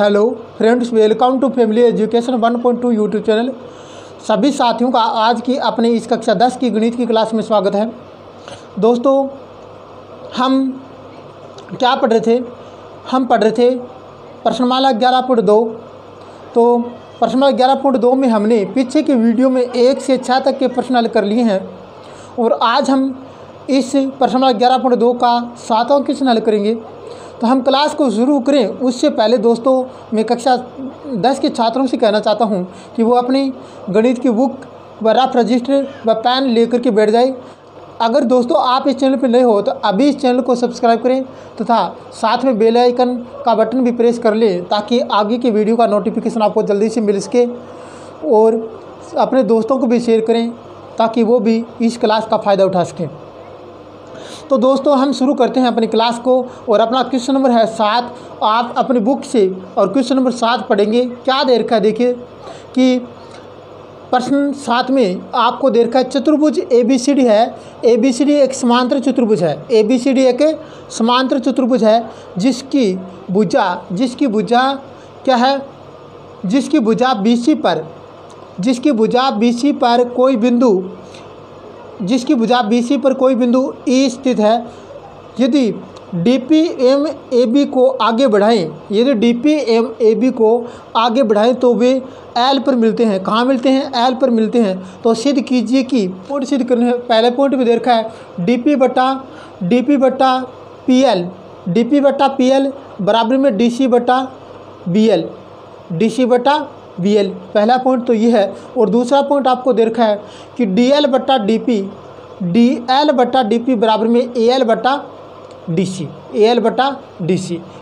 Hello friends, welcome to family education 1.2 YouTube channel. सभी साथियों का आज की अपने इस कक्षा 10 की गणित की क्लास में स्वागत है। दोस्तों, हम क्या पढ़ रहे थे? हम पढ़ रहे थे प्रश्नमाला 11.2। तो प्रश्नमाला 11.2 में हमने पीछे के वीडियो में 1 से 6 तक के प्रश्न हल कर लिए हैं और आज हम इस प्रश्नमाला 11.2 का 7वां क्वेश्चन हल करेंगे। तो हम क्लास को शुरू करें उससे पहले दोस्तों, मैं कक्षा 10 के छात्रों से कहना चाहता हूं कि वो अपनी गणित की बुक व रफ रजिस्टर व पेन लेकर के बैठ जाए। अगर दोस्तों आप इस चैनल पर नए हो तो अभी इस चैनल को सब्सक्राइब करें तथा साथ में बेल आइकन का बटन भी प्रेस कर लें ताकि आगे के वीडियो का नोटिफिकेशन आपको जल्दी से मिल सके, और अपने दोस्तों को भी शेयर करें ताकि वो भी इस क्लास का फ़ायदा उठा सकें। तो दोस्तों, हम शुरू करते हैं अपनी क्लास को और अपना क्वेश्चन नंबर है 7। आप अपनी बुक से और क्वेश्चन नंबर 7 पढ़ेंगे। क्या दे रखा है देखिए कि प्रश्न 7 में आपको दे रखा है चतुर्भुज ABCD है। ABCD एक समांतर चतुर्भुज है। ABCD एक समांतर चतुर्भुज है जिसकी भुजा क्या है? जिसकी भुजा BC पर कोई बिंदु E स्थित है। यदि DPM AB को आगे बढ़ाएं, तो वे L पर मिलते हैं। कहाँ मिलते हैं? L पर मिलते हैं। तो सिद्ध कीजिए कि पॉइंट सिद्ध करने हैं। पहले पॉइंट में दे रखा है DP बटा PL बराबर में DC बटा BL। पहला पॉइंट तो ये है। और दूसरा पॉइंट आपको दे रखा है कि DL बटा DP बराबर में AL बटा DC।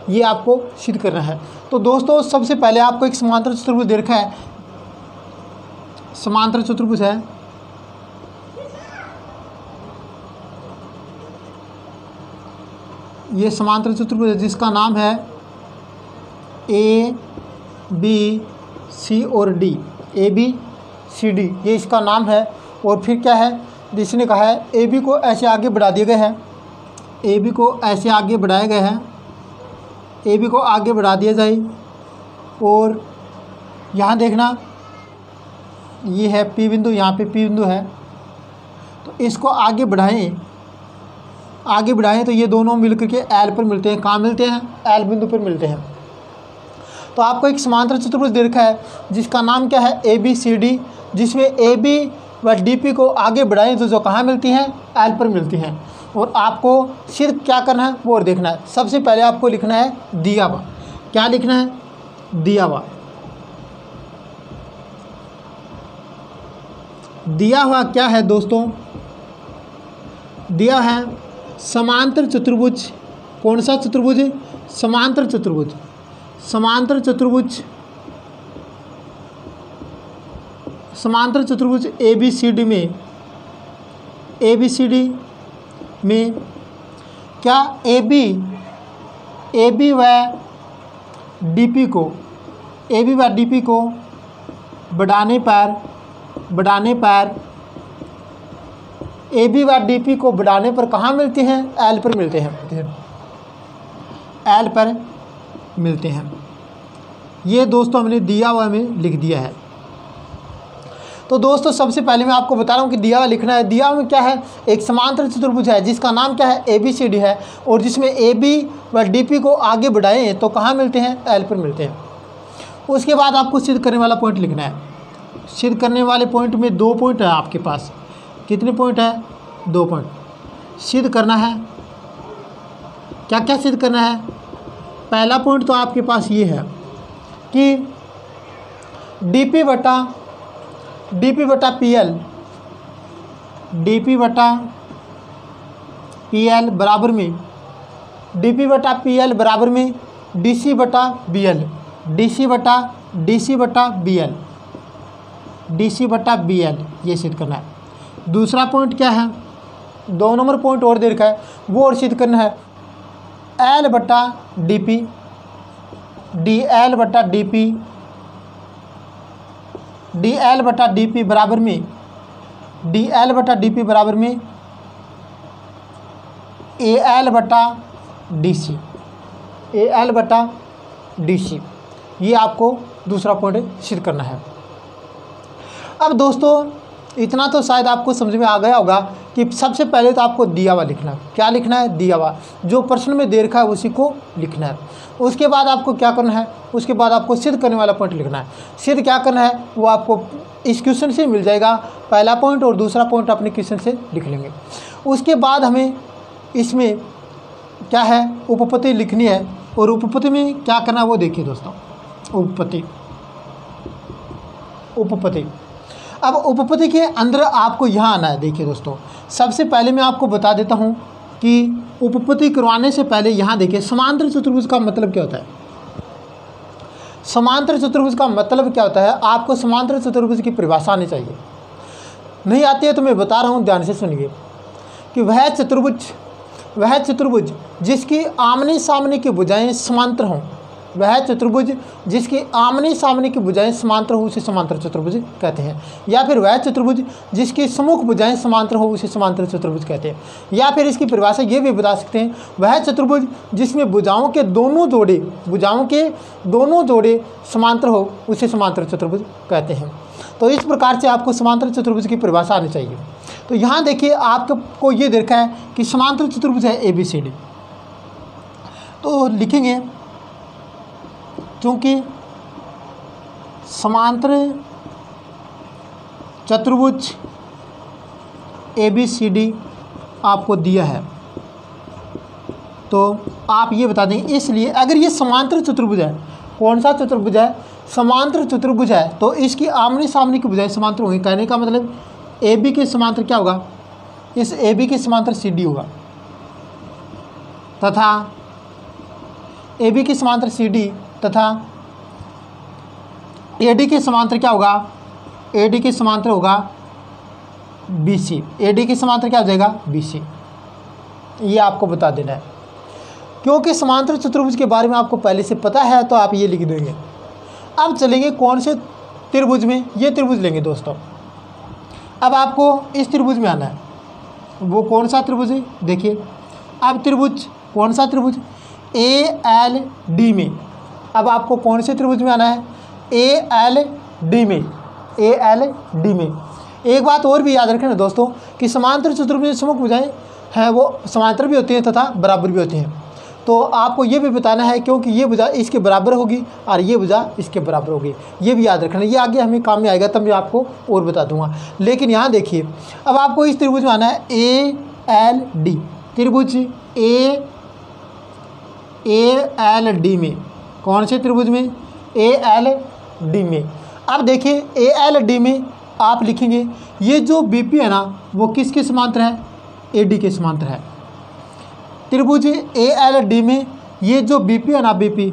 ये आपको सिद्ध करना है। तो दोस्तों, सबसे पहले आपको एक समांतर चतुर्भुज दे रखा है। समांतर चतुर्भुज है। ये समांतर चतुर्भुज है जिसका नाम है ABC और D। ABCD ये इसका नाम है। और फिर क्या है? जिसने कहा है AB को ऐसे आगे बढ़ा दिए गए हैं। AB को ऐसे आगे बढ़ाए गए हैं। AB को आगे बढ़ा दिया जाए और यहाँ देखना, ये है P बिंदु, यहाँ पे P बिंदु है। तो इसको आगे बढ़ाएं तो ये दोनों मिलकर के L पर मिलते हैं। कहाँ मिलते हैं? L बिंदु पर मिलते हैं। तो आपको एक समांतर चतुर्भुज दे रखा है जिसका नाम क्या है? ABCD, जिसमें AB व DP को आगे बढ़ाएं तो जो कहाँ मिलती हैं? L पर मिलती हैं। और आपको सिर्फ क्या करना है वो और देखना है। सबसे पहले आपको लिखना है दिया हुआ। क्या लिखना है? दिया हुआ क्या है दोस्तों? दिया है समांतर चतुर्भुज। कौन सा चतुर्भुज? समांतर चतुर्भुज ABCD में क्या AB व DP को बढ़ाने पर कहाँ मिलते हैं? L पर मिलते हैं। ये दोस्तों हमने दिया हुआ में लिख दिया है। तो दोस्तों, सबसे पहले मैं आपको बता रहा हूँ कि दिया हुआ लिखना है। दिया हुआ में क्या है? एक समांतर चतुर्भुज है जिसका नाम क्या है? ABCD है। और जिसमें AB व DP को आगे बढ़ाएं तो कहाँ मिलते हैं? L पर मिलते हैं। उसके बाद आपको सिद्ध करने वाला पॉइंट लिखना है। सिद्ध करने वाले पॉइंट में 2 पॉइंट है आपके पास। कितने पॉइंट है? 2 पॉइंट सिद्ध करना है। क्या क्या सिद्ध करना है? पहला पॉइंट तो आपके पास ये है कि DP बटा PL बराबर में DC बटा BL। ये सिद्ध करना है। दूसरा पॉइंट क्या है? 2 नंबर पॉइंट और दे रखा है, वो और सिद्ध करना है। DL बटा DP बराबर में AL बटा DC। ये आपको दूसरा पॉइंट सिद्ध करना है। अब दोस्तों इतना तो शायद आपको समझ में आ गया होगा कि सबसे पहले तो आपको दिया हुआ लिखना है। क्या लिखना है? दिया हुआ। जो प्रश्न में दे रखा है उसी को लिखना है। उसके बाद आपको क्या करना है? उसके बाद आपको सिद्ध करने वाला पॉइंट लिखना है। सिद्ध क्या करना है वो आपको इस क्वेश्चन से मिल जाएगा। पहला पॉइंट और दूसरा पॉइंट अपने क्वेश्चन से लिख लेंगे। उसके बाद हमें इसमें क्या है, उपपत्ति लिखनी है। और उपपत्ति में क्या करना है वो देखिए दोस्तों। उपपत्ति अब उपपत्ति के अंदर आपको यहाँ आना है। देखिए दोस्तों, सबसे पहले मैं आपको बता देता हूँ कि उपपत्ति करवाने से पहले यहाँ देखिए समांतर चतुर्भुज का मतलब क्या होता है। समांतर चतुर्भुज का मतलब क्या होता है, आपको समांतर चतुर्भुज की परिभाषा आनी चाहिए। नहीं आती है तो मैं बता रहा हूँ, ध्यान से सुनिए कि वह चतुर्भुज जिसकी आमने सामने की भुजाएं समांतर हों, वह चतुर्भुज जिसकी आमने सामने की भुजाएं समांतर हो उसे समांतर चतुर्भुज कहते हैं। या फिर वह चतुर्भुज जिसकी सम्मुख भुजाएं समांतर हो उसे समांतर चतुर्भुज कहते हैं। या फिर इसकी परिभाषा ये भी बता सकते हैं, वह चतुर्भुज जिसमें भुजाओं के दोनों जोड़े समांतर हो उसे समांतर चतुर्भुज कहते हैं। तो इस प्रकार से आपको समांतर चतुर्भुज की परिभाषा आनी चाहिए। तो यहाँ देखिए आपको ये देखा है कि समांतर चतुर्भुज है ABCD। तो लिखेंगे, क्योंकि समांतर चतुर्भुज ABCD आपको दिया है तो आप ये बता दें। इसलिए अगर ये समांतर चतुर्भुज है, कौन सा चतुर्भुज है? समांतर चतुर्भुज है, तो इसकी आमने सामने की भुजाएं समांतर होंगी। कहने का मतलब AB के समांतर क्या होगा? इस AB के समांतर CD होगा, तथा AB के समांतर CD तथा AD के समांतर क्या होगा? AD के समांतर होगा BC। AD के समांतर क्या हो जाएगा? BC। ये आपको बता देना है। क्योंकि समांतर चतुर्भुज के बारे में आपको पहले से पता है तो आप ये लिख देंगे। अब चलेंगे कौन से त्रिभुज में? ये त्रिभुज लेंगे दोस्तों। अब आपको इस त्रिभुज में आना है। वो कौन सा त्रिभुज है? देखिए, अब त्रिभुज कौन सा त्रिभुज? ALD में। अब आपको कौन से त्रिभुज में आना है? ALD में। ALD में। एक बात और भी याद रखें ना दोस्तों कि समांतर चतुर्भुज में सम्मुख भुजाएं हैं वो समांतर भी होती हैं तथा बराबर भी होती हैं। तो आपको ये भी बताना है, क्योंकि ये भुजा इसके बराबर होगी और ये भुजा इसके बराबर होगी। ये भी याद रखना, ये आगे हमें काम में आएगा तब मैं आपको और बता दूंगा। लेकिन यहाँ देखिए, अब आपको इस त्रिभुज में आना है ALD। त्रिभुज ALD में। कौन से त्रिभुज में? ALD में। अब देखिए ALD में आप लिखेंगे, ये जो BP है ना वो किसके समांतर है? AD के समांतर है। त्रिभुज ALD में ये जो BP है ना, BP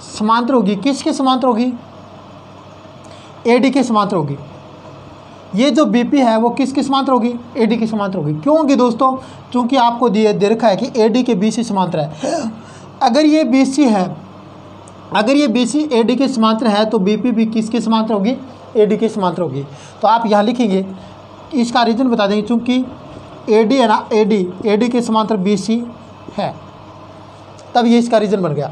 समांतर होगी किसके समांतर होगी? AD के समांतर होगी। ये जो BP है वो किसके समांतर होगी? AD के समांतर होगी। क्यों होगी दोस्तों? क्योंकि आपको दे रखा है कि AD के BC समांतर है। अगर ये BC है, अगर ये BC AD के समांतर है तो BP भी किसके समांतर होगी? AD के समांतर होगी। तो आप यहाँ लिखेंगे, इसका रीजन बता देंगे, चूँकि AD है ना, AD के समांतर BC है, तब ये इसका रीजन बन गया।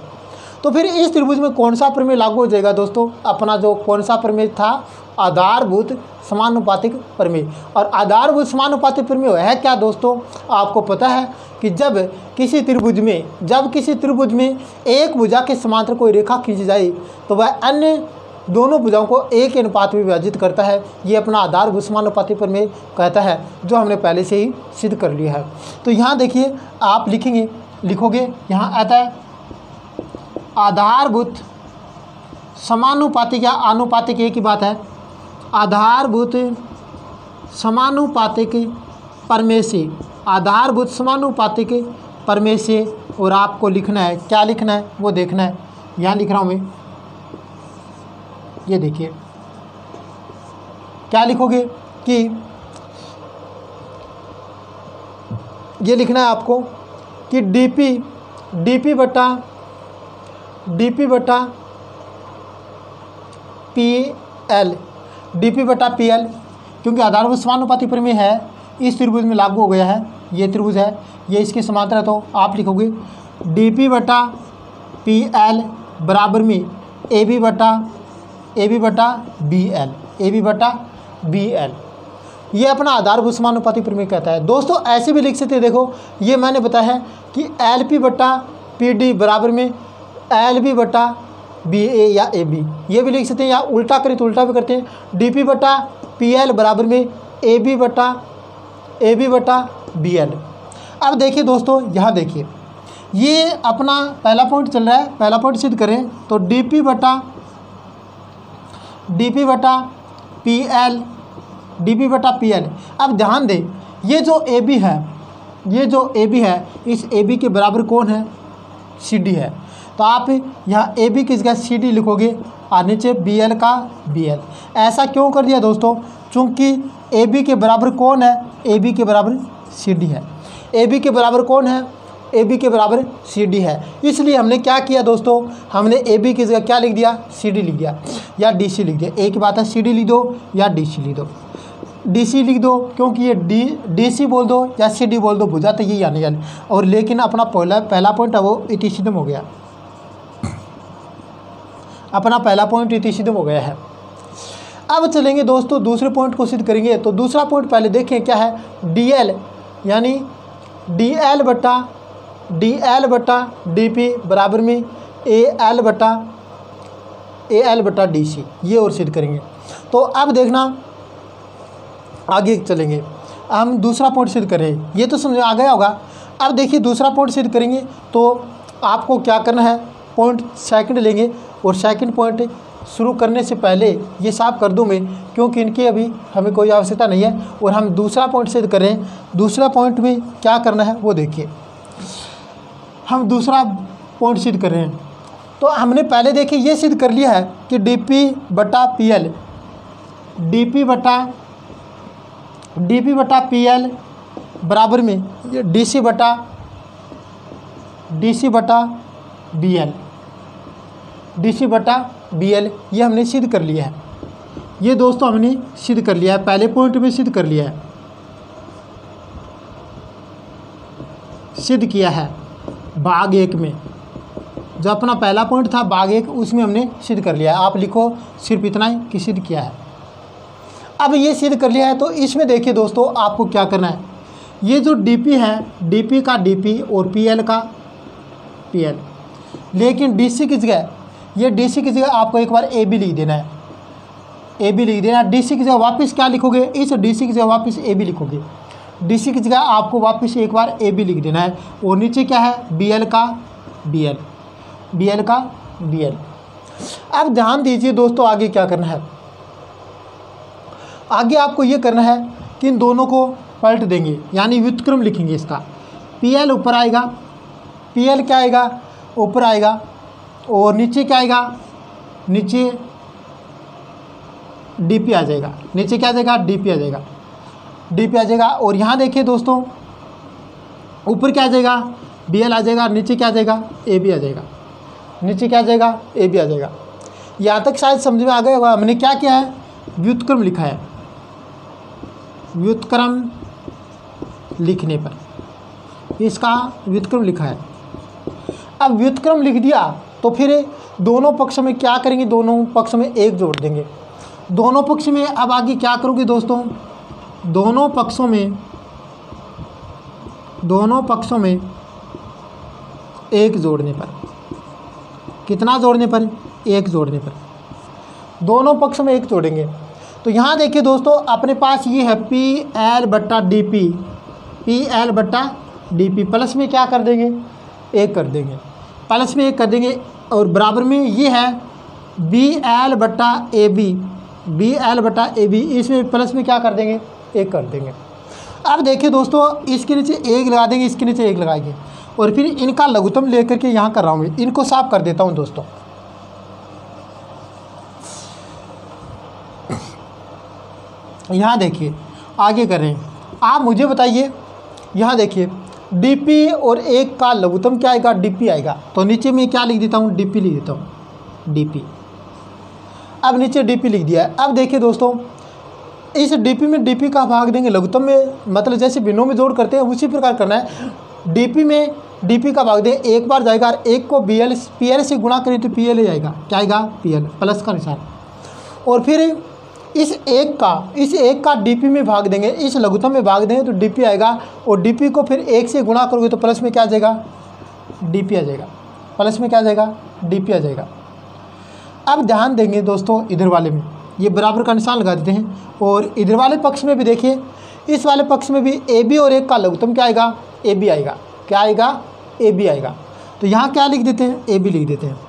तो फिर इस त्रिभुज में कौन सा प्रमेय लागू हो जाएगा दोस्तों? अपना जो कौन सा प्रमेय था? आधारभूत समानुपातिक प्रमेय। और आधारभूत समानुपातिक प्रमेय है क्या दोस्तों? आपको पता है कि जब किसी त्रिभुज में एक भुजा के समांतर कोई रेखा खींची जाए तो वह अन्य दोनों भुजाओं को एक अनुपात में विभाजित करता है। ये अपना आधारभूत समानुपातिक प्रमेय कहता है, जो हमने पहले से ही सिद्ध कर लिया है। तो यहाँ देखिए आप लिखोगे, यहाँ आता है आधारभूत समानुपातिक या आनुपातिक, एक ही बात है। आधारभूत समानुपातिक प्रमेय से, आधारभूत समानुपातिक प्रमेय से, और आपको लिखना है, क्या लिखना है वो देखना है। यहाँ लिख रहा हूँ मैं, ये देखिए क्या लिखोगे कि ये लिखना है आपको कि DP बटा PL, क्योंकि आधारभूत समानुपातिक प्रमेय है इस त्रिभुज में लागू हो गया है। ये त्रिभुज है, ये इसके समांतर है, तो आप लिखोगे DP बटा PL बराबर में ए बी बटा बी एल, ए बी बटा बी एल, ये अपना आधारभूत समानुपाती प्रमेय कहता है। दोस्तों ऐसे भी लिख सकते हैं, देखो ये मैंने बताया है कि एल पी बटा पी डी बराबर में एल बी बटा बी ए या ए बी, ये भी लिख सकते हैं, या उल्टा करें तो उल्टा भी करते हैं, डी पी बटा पी एल बराबर में ए बी बटा बी एल। अब देखिए दोस्तों, यहाँ देखिए ये अपना पहला पॉइंट चल रहा है, पहला पॉइंट सिद्ध करें तो डी पी बटा पी एल। अब ध्यान दें, ये जो ए बी है, इस ए बी के बराबर कौन है? सी डी है। तो आप यहाँ ए बी किस जगह सी डी लिखोगे और नीचे बी एल का बी एल। ऐसा क्यों कर दिया दोस्तों? चूँकि ए बी के बराबर कौन है? ए बी के बराबर सी डी है। ए बी के बराबर कौन है? ए बी के बराबर सी डी है। इसलिए हमने क्या किया दोस्तों, हमने ए बी की जगह क्या लिख दिया? सी डी लिख दिया या डी सी लिख दिया। एक ही बात है, सी डी लिख दो या डी सी लिख दो। डी सी लिख दो क्योंकि ये डी सी बोल दो या सी डी बोल दो, बुझा तो यही आने वाले। और लेकिन अपना पहला पॉइंट है वो इतिसिद्धम हो गया, अपना पहला पॉइंट इतिसिद्धम हो गया है। अब चलेंगे दोस्तों दूसरे पॉइंट को सिद्ध करेंगे। तो दूसरा पॉइंट पहले देखें क्या है, डी एल यानी डी एल बटा डी पी बराबर में ए एल बटा डी सी, ये और सिद्ध करेंगे। तो अब देखना आगे चलेंगे, हम दूसरा पॉइंट सिद्ध करें, ये तो समझ आ गया होगा। अब देखिए दूसरा पॉइंट सिद्ध करेंगे तो आपको क्या करना है, पॉइंट सेकंड लेंगे और सेकंड पॉइंट शुरू करने से पहले ये साफ कर दूं मैं, क्योंकि इनकी अभी हमें कोई आवश्यकता नहीं है। और हम दूसरा पॉइंट सिद्ध करें, दूसरा पॉइंट में क्या करना है वो देखिए। हम दूसरा पॉइंट सिद्ध कर रहे हैं तो हमने पहले देखिए ये सिद्ध कर लिया है कि डी पी बटा पी एल बराबर में डी सी बटा बी एल, ये हमने सिद्ध कर लिया है। ये दोस्तों हमने सिद्ध कर लिया है, पहले पॉइंट में सिद्ध कर लिया है, सिद्ध किया है भाग एक में। जो अपना पहला पॉइंट था भाग एक, उसमें हमने सिद्ध कर लिया है। आप लिखो सिर्फ इतना ही कि सिद्ध किया है। अब ये सिद्ध कर लिया है तो इसमें देखिए दोस्तों आपको क्या करना है, ये जो डीपी है, डीपी का डीपी और पीएल का पीएल, लेकिन डीसी की जगह, ये डीसी की जगह आपको एक बार ए बी लिख देना है, ए बी लिख देना। डीसी की जगह वापस क्या लिखोगे, इस डीसी की जगह वापस ए बी लिखोगे। डीसी की जगह आपको वापस एक बार ए बी लिख देना है और नीचे क्या है, बी एल का बी एल। अब ध्यान दीजिए दोस्तों आगे क्या करना है, आगे आपको ये करना है कि इन दोनों को पलट देंगे, यानी व्युत्क्रम लिखेंगे इसका। पी एल ऊपर आएगा, पी एल क्या आएगा, ऊपर आएगा, और नीचे क्या आएगा, नीचे डी पी आ जाएगा, नीचे क्या आ जाएगा, डी पी आ जाएगा। और यहाँ देखिए दोस्तों ऊपर क्या आ जाएगा, बी एल आ जाएगा, नीचे क्या आ जाएगा, ए बी आ जाएगा, नीचे क्या आ जाएगा, ए बी आ जाएगा। यहाँ तक शायद समझ में आ गया होगा। हमने क्या किया है, व्युत्क्रम लिखा है, व्युत्क्रम लिखने पर इसका व्युत्क्रम लिखा है। अब व्युत्क्रम लिख दिया तो फिर दोनों पक्ष में क्या करेंगे, दोनों पक्ष में एक जोड़ देंगे। दोनों पक्ष में अब आगे क्या करोगे दोस्तों, दोनों पक्षों में एक जोड़ने पर, कितना जोड़ने पर, एक जोड़ने पर, दोनों पक्षों में एक जोड़ेंगे। तो यहाँ देखिए दोस्तों अपने पास ये है पी एल बट्टा डी पी, प्लस में क्या कर देंगे, एक कर देंगे, प्लस में एक कर देंगे। और बराबर में ये है बी एल बट्टा ए बी, इसमें प्लस में क्या कर देंगे, एक कर देंगे। अब देखिए दोस्तों इसके नीचे एक लगा देंगे, इसके नीचे एक लगाएंगे, और फिर इनका लघुत्तम लेकर के यहाँ कर रहा हूँ मैं, इनको साफ कर देता हूँ दोस्तों। यहाँ देखिए आगे करें, आप मुझे बताइए, यहाँ देखिए डीपी और एक का लघुत्तम क्या आएगा, डीपी आएगा। तो नीचे में क्या लिख देता हूँ, डीपी लिख देता हूँ, डीपी। अब नीचे डीपी लिख दिया है। अब देखिए दोस्तों इस डीपी में डीपी का भाग देंगे लघुत्तम में, मतलब जैसे भिन्नों में जोड़ करते हैं उसी प्रकार करना है। डीपी में डीपी का भाग दें, एक बार जाएगा और एक को बीएल पीएल से गुणा करें तो पीएल जाएगा, क्या आएगा पीएल, प्लस का निशान। और फिर इस एक का डीपी में भाग देंगे, इस लघुत्तम में भाग देंगे तो डीपी आएगा, और डीपी को फिर एक से गुणा करोगे तो प्लस में क्या आ जाएगा, डीपी आ जाएगा, प्लस में क्या आ जाएगा, डीपी आ जाएगा। अब ध्यान देंगे दोस्तों इधर वाले में, ये बराबर का निशान लगा देते हैं, और इधर वाले पक्ष में भी देखिए, इस वाले पक्ष में भी ए बी और एक का लघुत्तम क्या आएगा, ए बी आएगा, क्या आएगा, ए बी आएगा। तो यहाँ क्या लिख देते हैं, ए बी लिख देते हैं।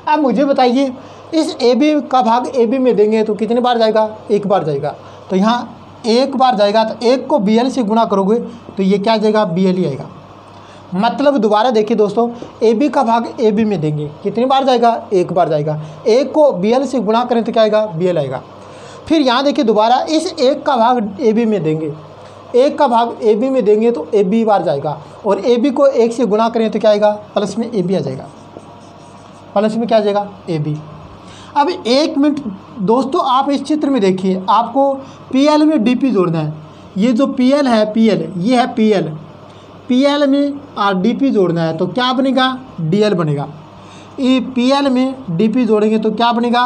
अब मुझे बताइए इस ए बी का भाग ए बी में देंगे तो कितने बार जाएगा, एक बार जाएगा, तो यहाँ एक बार जाएगा, तो एक को बी एल से गुणा करोगे तो ये क्या आ जाएगा, बी एल ही आएगा। मतलब दोबारा देखिए दोस्तों, ए बी का भाग ए बी में देंगे, कितनी बार जाएगा, एक बार जाएगा, एक को बी एल से गुणा करें तो क्या आएगा, बी एल आएगा। फिर यहाँ देखिए दोबारा इस एक का भाग ए बी में देंगे, एक का भाग ए बी में देंगे तो ए बी बार जाएगा, और ए बी को एक से गुणा करें तो क्या आएगा, प्लस में ए बी आ जाएगा, प्लस में क्या आ जाएगा, ए बी। अब एक मिनट दोस्तों आप इस चित्र में देखिए, आपको पी एल में डी पी जोड़ना है। ये जो पी एल है, पी एल ये है पी एल, पी एल में और डी पी जोड़ना है तो क्या बनेगा, डी एल बनेगा। ये पी एल में डी पी जोड़ेंगे तो क्या बनेगा,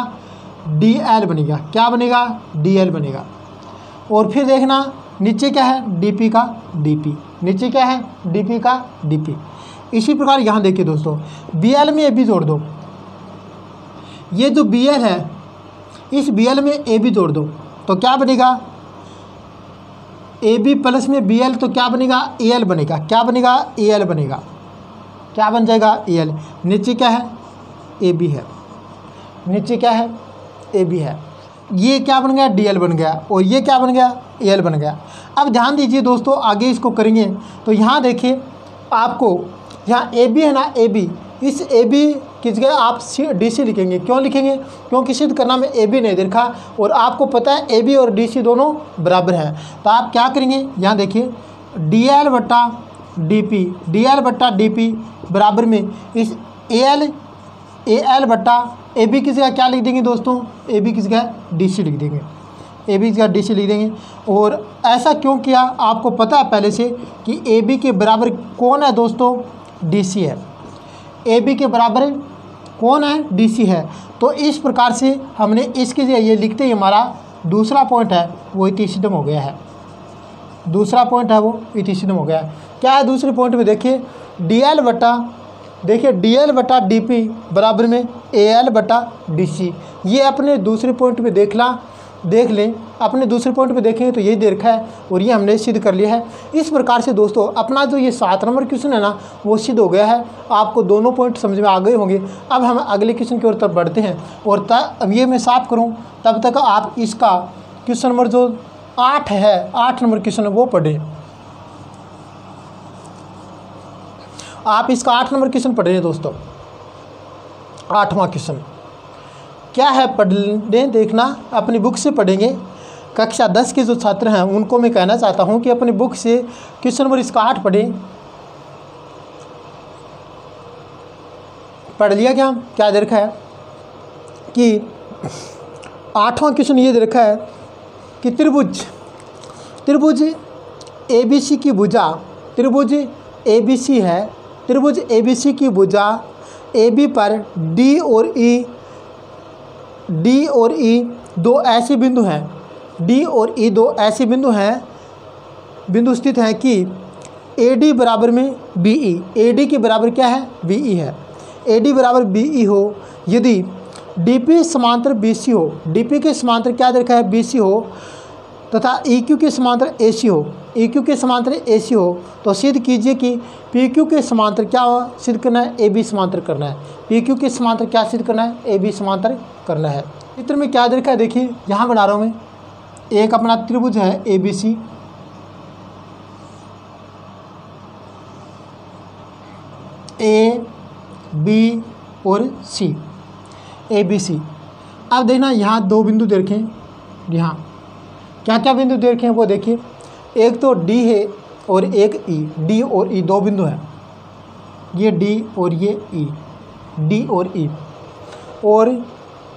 डी एल बनेगा, क्या बनेगा, डी एल बनेगा। और फिर देखना नीचे क्या है, डी पी का डी पी, नीचे क्या है, डी पी का डी पी। इसी प्रकार यहाँ देखिए दोस्तों, बी एल में ए बी जोड़ दो, ये जो बी एल है इस बी एल में ए बी जोड़ दो तो क्या बनेगा, ए बी प्लस में बी एल तो क्या बनेगा, ए एल बनेगा, क्या बनेगा, ए एल बनेगा, क्या बन जाएगा, ए एल। नीचे क्या है, ए बी है, नीचे क्या है, ए बी है, ये क्या बन गया, डी एल बन गया, और ये क्या बन गया, ए एल बन गया। अब ध्यान दीजिए दोस्तों, आगे इसको करेंगे तो यहाँ देखिए आपको यहाँ ए बी है ना, ए बी, इस ए बी किस जगह आप डी सी लिखेंगे, क्यों लिखेंगे, क्योंकि सिद्ध करना में ए बी नहीं देखा और आपको पता है ए बी और डी सी दोनों बराबर हैं। तो आप क्या करेंगे, यहाँ देखिए डी एल बट्टा डी पी, डी एल बट्टा डी पी बराबर में इस ए एल बट्टा ए बी की जगह क्या लिख देंगे दोस्तों, ए बी की जगह डी सी लिख देंगे, ए बी की जगह डी सी लिख देंगे। और ऐसा क्यों किया, आपको पता है पहले से कि ए बी के बराबर कौन है दोस्तों, डी सी है, ए बी के बराबर कौन है, डी सी है। तो इस प्रकार से हमने इसके जगह ये लिखते ही हमारा दूसरा पॉइंट है वो इति सिद्धम हो गया है, दूसरा पॉइंट है वो इति सिद्धम हो गया है। क्या है दूसरे पॉइंट में, देखिए डी एल बटा, देखिए डी एल बटा डी पी बराबर में ए एल बटा डी सी। ये अपने दूसरे पॉइंट में देख लें, अपने दूसरे पॉइंट पे देखें तो यही दे रखा है और ये हमने सिद्ध कर लिया है। इस प्रकार से दोस्तों अपना जो ये 7 नंबर क्वेश्चन है ना वो सिद्ध हो गया है। आपको दोनों पॉइंट समझ में आ गए होंगे। अब हम अगले क्वेश्चन की ओर तरफ बढ़ते हैं और अब ये मैं साफ करूं तब तक आप इसका क्वेश्चन नंबर जो 8 है, 8 नंबर क्वेश्चन है वो पढ़ें। आप इसका 8 नंबर क्वेश्चन पढ़ रहे हैं दोस्तों। 8वां क्वेश्चन क्या है, पढ़ने देखना, अपनी बुक से पढ़ेंगे। कक्षा 10 के जो छात्र हैं उनको मैं कहना चाहता हूं कि अपनी बुक से क्वेश्चन नंबर इसका 8 पढ़ें। पढ़ लिया क्या दे रखा है कि 8वां क्वेश्चन ये दे रखा है कि त्रिभुज ABC की भुजा, त्रिभुज ABC है, त्रिभुज ABC की भुजा AB पर D और E दो ऐसे बिंदु हैं, D और E दो ऐसे बिंदु स्थित हैं कि AD बराबर में BE, AD के बराबर क्या है, BE है। AD बराबर BE हो यदि DP समांतर BC हो, DP के समांतर क्या देखा है, BC हो तथा EQ के समांतर AC हो, EQ के समांतर AC हो तो सिद्ध कीजिए कि PQ के समांतर क्या सिद्ध करना है, AB समांतर करना है। PQ के समांतर क्या सिद्ध करना है, AB समांतर करना है। चित्र में क्या देखा है, देखिए यहाँ बना रहा हूँ मैं। एक अपना त्रिभुज है ABC, A B और C, ABC। अब देखना यहाँ दो बिंदु दे रखे हैं, यहाँ क्या क्या बिंदु दे रखे हैं वो देखिए। एक तो D है और एक E, D और E दो बिंदु हैं, ये D और ये E, D और E। और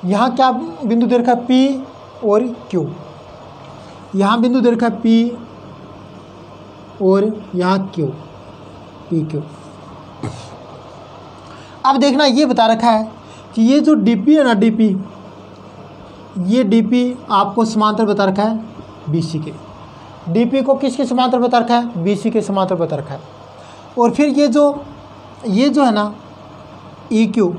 यहाँ क्या बिंदु दे रखा है, P और Q। यहाँ बिंदु दे रखा है P और यहाँ Q, PQ। अब देखना ये बता रखा है कि ये जो डीपी है ना, डीपी, ये डीपी आपको समांतर बता रखा है बीसी के। डीपी को किसके समांतर बता रखा है? बीसी के समांतर बता रखा है। और फिर ये जो है ना EQ,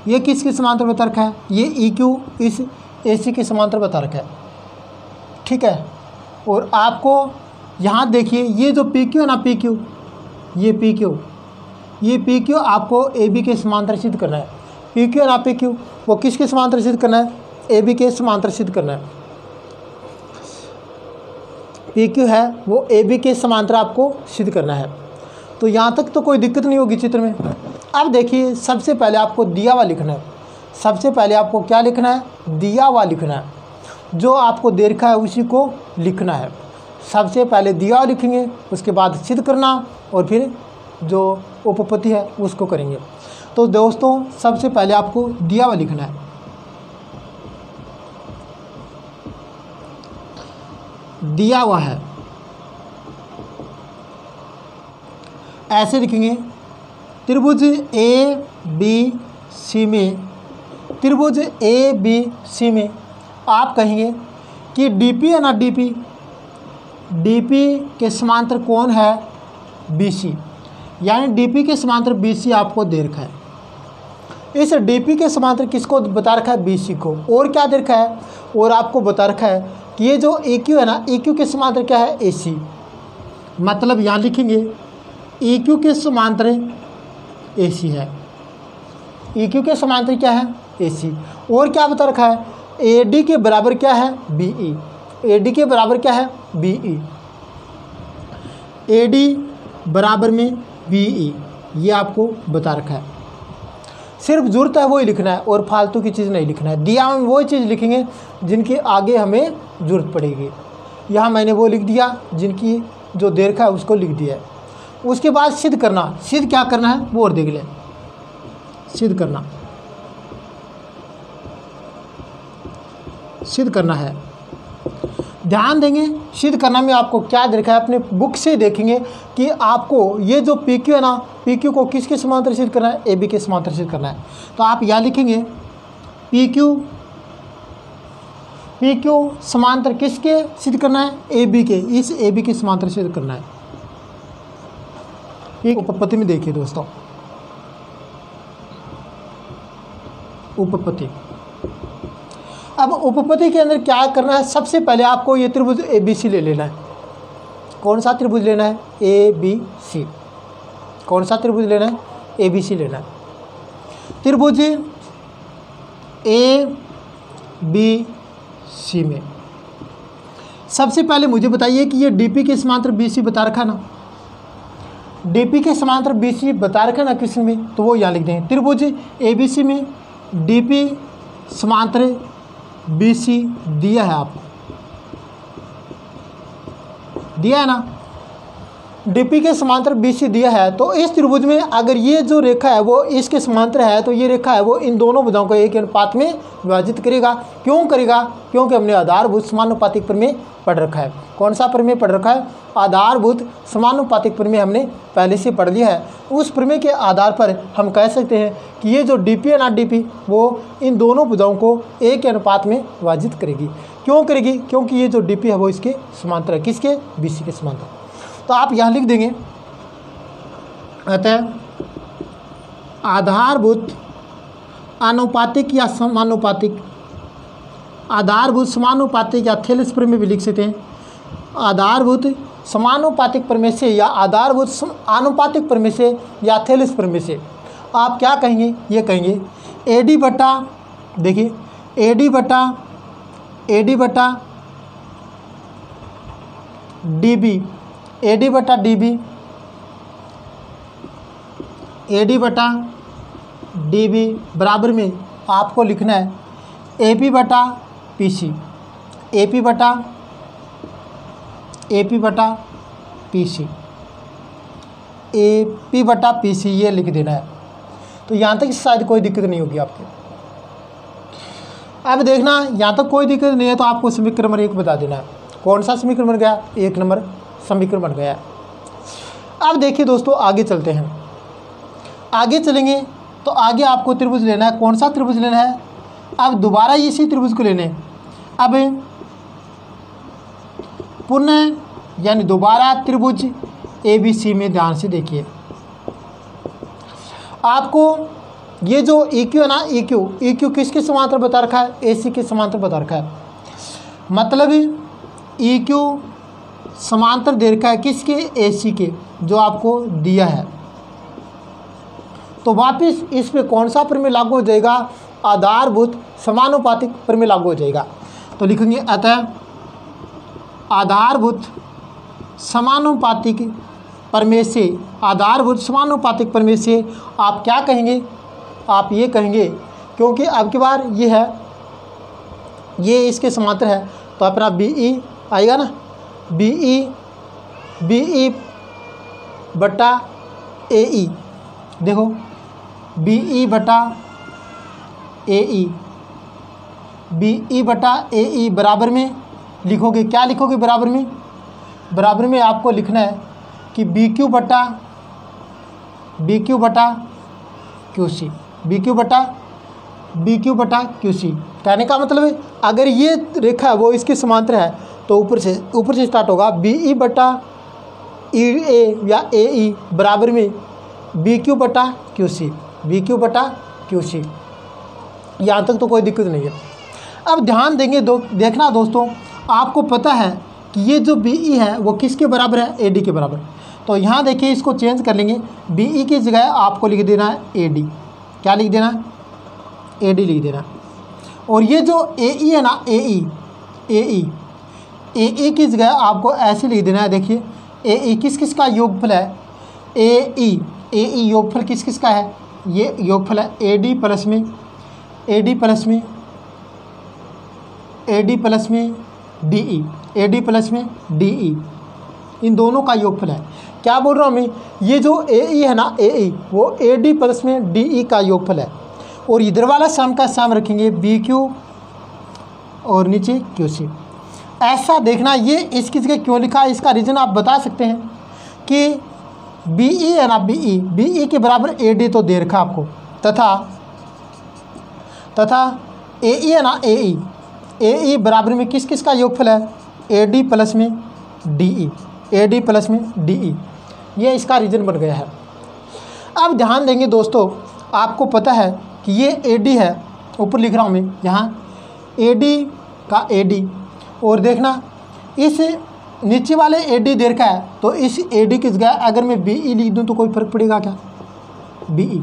ये किसके समांतर बता रखा है? ये EQ इस AC के समांतर बता रखा है, ठीक है। और आपको यहाँ देखिए ये जो PQ है ना, PQ, ये PQ आपको AB के समांतर सिद्ध करना है। PQ है ना, PQ, वो किसके समांतर सिद्ध करना है? AB के समांतर सिद्ध करना है। PQ है वो AB के समांतर आपको सिद्ध करना है। तो यहाँ तक तो कोई दिक्कत नहीं होगी चित्र में। अब देखिए सबसे पहले आपको दिया हुआ लिखना है। सबसे पहले आपको क्या लिखना है? दिया हुआ लिखना है। जो आपको दे रखा है उसी को लिखना है। सबसे पहले दिया हुआ लिखेंगे, उसके बाद सिद्ध करना, और फिर जो उपपत्ति है उसको करेंगे। तो दोस्तों सबसे पहले आपको दिया हुआ लिखना है। दिया हुआ है ऐसे लिखेंगे, त्रिभुज ABC में, त्रिभुज ABC में आप कहेंगे कि DP है ना, DP के समांतर कौन है? BC, यानी DP के समांतर BC आपको दे रखा है। इस DP के समांतर किसको बता रखा है? BC को। और क्या दे रखा है? और आपको बता रखा है कि ये जो EQ है ना, EQ के समांतर क्या है? AC। मतलब यहाँ लिखेंगे EQ के समांतर AC है। EQ के समांतर क्या है? AC। और क्या बता रखा है? AD के बराबर क्या है? BE। AD के बराबर क्या है? BE। AD बराबर में BE, ये आपको बता रखा है। सिर्फ ज़रूरत है वही लिखना है और फालतू की चीज़ नहीं लिखना है। दिया में वही चीज़ लिखेंगे जिनकी आगे हमें ज़रूरत पड़ेगी। यहाँ मैंने वो लिख दिया जिनकी जो दे रखा है उसको लिख दिया है। उसके बाद सिद्ध करना। सिद्ध क्या करना है वो और देख लें। सिद्ध करना, सिद्ध करना है। ध्यान देंगे सिद्ध करना में आपको क्या दे रखा है, अपने बुक से देखेंगे कि आपको ये जो PQ है ना, PQ को किसके समांतर सिद्ध करना है? AB के समांतर सिद्ध करना है। तो आप यहाँ लिखेंगे PQ समांतर किसके सिद्ध करना है? AB के। इस AB के समांतर सिद्ध करना है। एक उपपत्ति में देखिए दोस्तों, उपपत्ति। अब उपपत्ति के अंदर क्या करना है? सबसे पहले आपको ये त्रिभुज ABC ले लेना है। कौन सा त्रिभुज लेना है? ABC। कौन सा त्रिभुज लेना है? ABC लेना है। त्रिभुज ABC में सबसे पहले मुझे बताइए कि ये DP के समांतर BC बता रखा ना, DP के समांतर BC बता रखा ना किसी में, तो वो यहाँ लिख देंगे। त्रिभुज ABC में DP समांतर BC दिया है, आपको दिया है ना, DP के समांतर BC दिया है। तो इस त्रिभुज में अगर ये जो रेखा है वो इसके समांतर है, तो ये रेखा है वो इन दोनों भुजाओं को एक अनुपात में विभाजित करेगा। क्यों करेगा? क्योंकि हमने आधारभूत समानुपातिक प्रमेय पढ़ रखा है। कौन सा प्रमेय पढ़ रखा है? आधारभूत समानुपातिक प्रमेय हमने पहले से पढ़ लिया है। उस प्रमेय के आधार पर हम कह सकते हैं कि ये जो DP है ना, DP वो इन दोनों भुजाओं को एक अनुपात में विभाजित करेगी। क्यों करेगी? क्योंकि ये जो DP है वो इसके समांतर है। किसके? BC के समांतर। तो आप यहाँ लिख देंगे, अतः आधारभूत अनुपातिक या समानुपातिक, आधारभूत समानुपातिक या थेलेस प्रमेय भी लिख सकते हैं। आधारभूत समानुपातिक प्रमेय से या आधारभूत आनुपातिक प्रमेय से या थेलेस प्रमेय से आप क्या कहेंगे? ये कहेंगे AD बटा, देखिए AD बटा DB, AD बटा DB, AD बटा DB बराबर में आपको लिखना है AP बटा PC, AP बटा PC, AP बटा PC, ये लिख देना है। तो यहाँ तक शायद कोई दिक्कत नहीं होगी आपके। अब देखना यहाँ तक कोई दिक्कत नहीं है तो आपको समीकरण नंबर 1 बता देना है। कौन सा समीकरण बन गया? 1 नंबर समीकरण बन गया। अब देखिए दोस्तों, आगे चलते हैं। आगे चलेंगे तो आगे आपको त्रिभुज लेना है। कौन सा त्रिभुज लेना है? अब दोबारा इसी त्रिभुज को लेने। अब पुनः यानी दोबारा त्रिभुज ABC में ध्यान से देखिए। आपको ये जो EQ है ना, EQ किसके समांतर बता रखा है? AC के समांतर बता रखा है। मतलब EQ समांतर दे रखा है किसके? AC के, जो आपको दिया है। तो वापस इस पे कौन सा प्रमेय लागू हो जाएगा? आधारभूत समानुपातिक प्रमेय लागू हो जाएगा। तो लिखेंगे अतः आधारभूत समानुपातिक प्रमेय से, आधारभूत समानुपातिक प्रमेय से आप क्या कहेंगे? आप ये कहेंगे, क्योंकि अब की बार ये है, ये इसके समांतर है, तो अपना BE आएगा ना, BE बटा AE। देखो BE बटा AE, BE बटा AE बराबर में लिखोगे, क्या लिखोगे बराबर में? बराबर में आपको लिखना है कि BQ बटा QC, BQ बटा QC। कहने का मतलब है अगर ये रेखा है वो इसके समांतर है तो ऊपर से स्टार्ट होगा BE बटा EA या AE बराबर में BQ बटा QC। यहाँ तक तो कोई दिक्कत नहीं है। अब ध्यान देंगे देखना दोस्तों, आपको पता है कि ये जो BE है वो किसके बराबर है? AD के बराबर। तो यहाँ देखिए, इसको चेंज कर लेंगे। BE की जगह आपको लिख देना है AD। क्या लिख देना है? AD लिख देना। और ये जो AE है ना, AE की जगह आपको ऐसे लिख देना है। देखिए AE किस का योगफल है? AE योगफल किस का है? ये योगफल है AD प्लस में DE, इन दोनों का योगफल है। क्या बोल रहा हूँ मैं? ये जो AE है ना, AE वो AD प्लस में DE का योगफल है। और इधर वाला सम का सम रखेंगे BQ और नीचे QC। ऐसा देखना, ये इसकी जगह क्यों लिखा है इसका रीज़न आप बता सकते हैं कि BE है ना, BE के बराबर AD तो दे रखा आपको, तथा AE है ना, AE बराबर में किस का योगफल है? AD प्लस में DE। ये इसका रीजन बन गया है। अब ध्यान देंगे दोस्तों, आपको पता है कि ये AD है, ऊपर लिख रहा हूँ मैं यहाँ AD का AD। और देखना इस नीचे वाले AD दे रखा है, तो इस AD की जगह अगर मैं BE लिख दूँ तो कोई फर्क पड़ेगा क्या? BE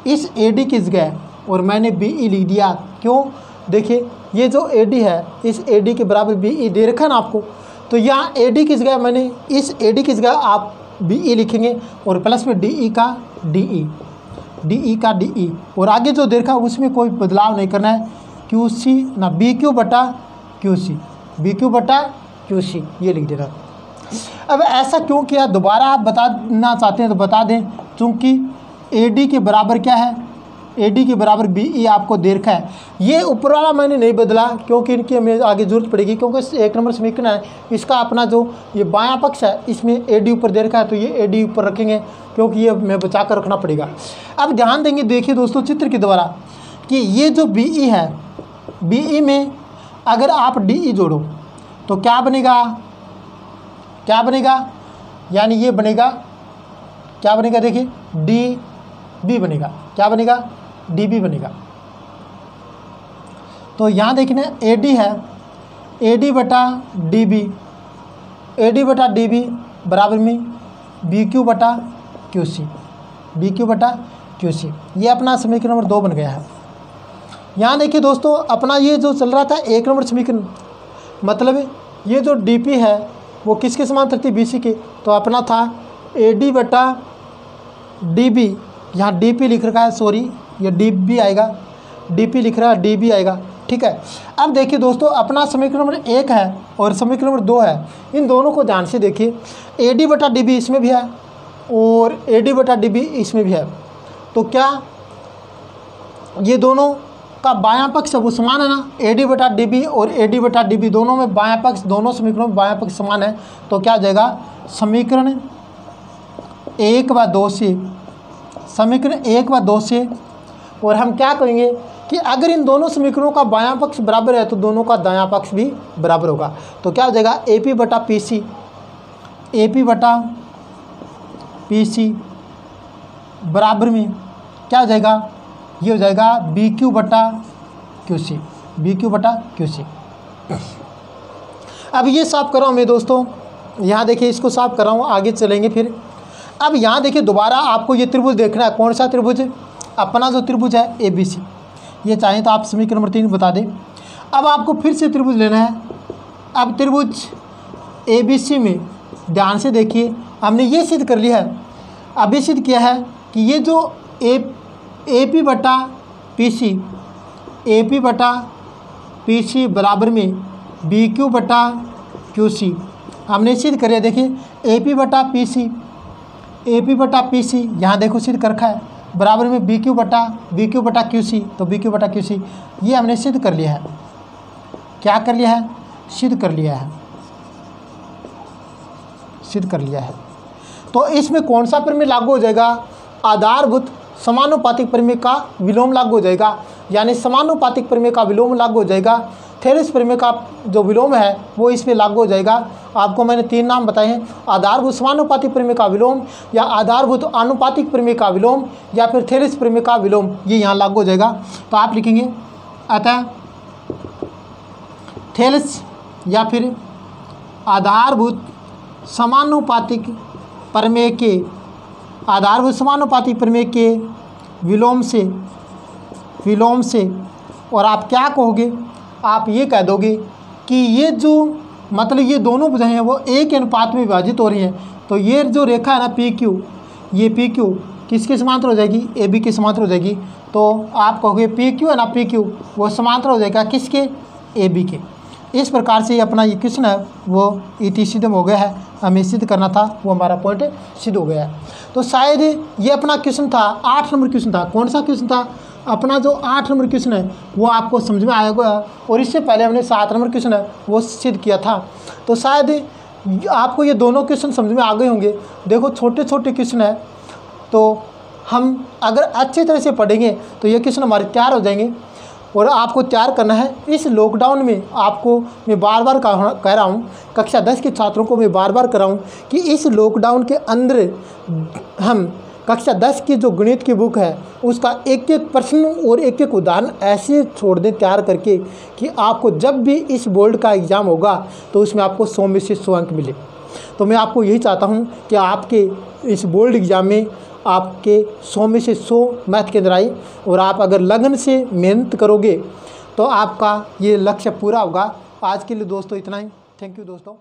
इस AD की जगह और मैंने BE लिख दिया। क्यों? देखिए ये जो AD है, इस AD के बराबर BE दे रखा है ना आपको, तो यहाँ AD की जगह मैंने इस AD की जगह आप BE लिखेंगे और प्लस में DE का DE और आगे जो दे रखा है उसमें कोई बदलाव नहीं करना है। QC ना, BQ बटा QC ये लिख देना। अब ऐसा क्यों किया, दोबारा आप बताना चाहते हैं तो बता दें। चूँकि AD के बराबर क्या है? AD के बराबर BE आपको दे रखा है। ये ऊपर वाला मैंने नहीं बदला क्योंकि इनकी हमें आगे जरूरत पड़ेगी, क्योंकि 1 नंबर समीकरण है, इसका अपना जो ये बायां पक्ष है इसमें AD ऊपर दे रखा है, तो ये AD ऊपर रखेंगे क्योंकि ये हमें बचा कर रखना पड़ेगा। अब ध्यान देंगे, देखिए दोस्तों चित्र के द्वारा कि ये जो BE है, BE में अगर आप DE जोड़ो तो क्या बनेगा? यानी ये बनेगा, क्या बनेगा? देखिए DB बनेगा। क्या बनेगा? DB बनेगा। तो यहाँ देखना AD है, AD बटा DB बराबर में BQ बटा QC। ये अपना समीकरण नंबर 2 बन गया है। यहाँ देखिए दोस्तों, अपना ये जो चल रहा था 1 नंबर समीकरण, मतलब ये जो DP है वो किसके समांतर थी? BC के। तो अपना था AD बटा DB, यहाँ DP लिख रखा है, सॉरी ये DB आएगा, DP लिख रहा है, DB आएगा, ठीक है। अब देखिए दोस्तों, अपना समीकरण नंबर 1 है और समीकरण नंबर 2 है, इन दोनों को ध्यान से देखिए। AD बटा DB इसमें भी है और AD बटा DB इसमें भी है, तो क्या ये दोनों का बायां पक्ष वो समान है ना? AD बटा DB और AD बटा DB दोनों में बायां पक्ष, दोनों समीकरणों में बायां पक्ष समान है, तो क्या हो जाएगा? समीकरण 1 व 2 से, समीकरण 1 व 2 से, और हम क्या करेंगे कि अगर इन दोनों समीकरणों का बायां पक्ष बराबर है तो दोनों का दायां पक्ष भी बराबर होगा। तो क्या हो जाएगा, AP बटा PC, AP बटा PC बराबर में क्या हो जाएगा, ये हो जाएगा BQ बटा QC, BQ बटा QC। अब ये साफ कर रहा हूँ मैं दोस्तों, यहाँ देखिए इसको साफ कर रहा हूँ, आगे चलेंगे फिर। अब यहाँ देखिए दोबारा आपको ये त्रिभुज देखना है, कौन सा त्रिभुज, अपना जो त्रिभुज है ABC। ये चाहें तो आप समीकरण नंबर 3 बता दें। अब आपको फिर से त्रिभुज लेना है। अब त्रिभुज ABC में ध्यान से देखिए, हमने ये सिद्ध कर लिया है, अब ये सिद्ध किया है कि ये जो AP बटा PC, AP बटा PC बराबर में BQ बटा QC हमने सिद्ध कर लिया। देखिए AP बटा PC, AP बटा PC यहाँ देखो सिद्ध कर रखा है, बराबर में BQ बटा QC, तो BQ बटा QC ये हमने सिद्ध कर लिया है। क्या कर लिया है, सिद्ध कर लिया है, सिद्ध कर लिया है। तो इसमें कौन सा प्रमेय लागू हो जाएगा, आधारभूत समानुपातिक प्रमेय का विलोम लागू हो जाएगा, यानी समानुपातिक प्रमेय का विलोम लागू हो जाएगा। थेरेस प्रमेय का जो विलोम है वो इस पे लागू हो जाएगा। आपको मैंने 3 नाम बताए हैं, आधारभूत समानुपातिक प्रमेय का विलोम, या आधारभूत आनुपातिक प्रमेय का विलोम, या फिर थेरेस प्रमेय का विलोम, ये यहाँ लागू हो जाएगा। तो आप लिखेंगे अतः थेरेस या फिर आधारभूत समानुपातिक प्रमेय के, आधारभूत समानुपातिक प्रमेय के विलोम से, और आप क्या कहोगे, आप ये कह दोगे कि ये जो मतलब ये दोनों भुजाएं हैं वो एक अनुपात में विभाजित हो रही हैं। तो ये जो रेखा है ना PQ, ये PQ किसके समांतर हो जाएगी, AB के समांतर हो जाएगी। तो आप कहोगे PQ है ना, PQ वो समांतर हो जाएगा किसके, AB के। इस प्रकार से अपना ये क्वेश्चन है वो इति सिद्ध हो गया है, हमें सिद्ध करना था, वो हमारा पॉइंट सिद्ध हो गया है। तो शायद ये अपना क्वेश्चन था, 8 नंबर क्वेश्चन था। कौन सा क्वेश्चन था, अपना जो 8 नंबर क्वेश्चन है वो आपको समझ में आएगा, और इससे पहले हमने 7 नंबर क्वेश्चन है वो सिद्ध किया था। तो शायद आपको ये दोनों क्वेश्चन समझ में आ गए होंगे। देखो छोटे छोटे क्वेश्चन है, तो हम अगर अच्छी तरह से पढ़ेंगे तो ये क्वेश्चन हमारे तैयार हो जाएंगे। और आपको तैयार करना है इस लॉकडाउन में। आपको मैं बार बार कह रहा हूँ, कक्षा 10 के छात्रों को मैं बार बार कर रहा हूँ कि इस लॉकडाउन के अंदर हम कक्षा 10 की जो गणित की बुक है उसका एक एक प्रश्न और एक एक उदाहरण ऐसे छोड़ दें तैयार करके कि आपको जब भी इस बोर्ड का एग्ज़ाम होगा तो उसमें आपको 100 में से 100 अंक मिले। तो मैं आपको यही चाहता हूँ कि आपके इस बोर्ड एग्ज़ाम में आपके 100 में से 100 मैथ के अंदर आए, और आप अगर लगन से मेहनत करोगे तो आपका ये लक्ष्य पूरा होगा। आज के लिए दोस्तों इतना ही। थैंक यू दोस्तों।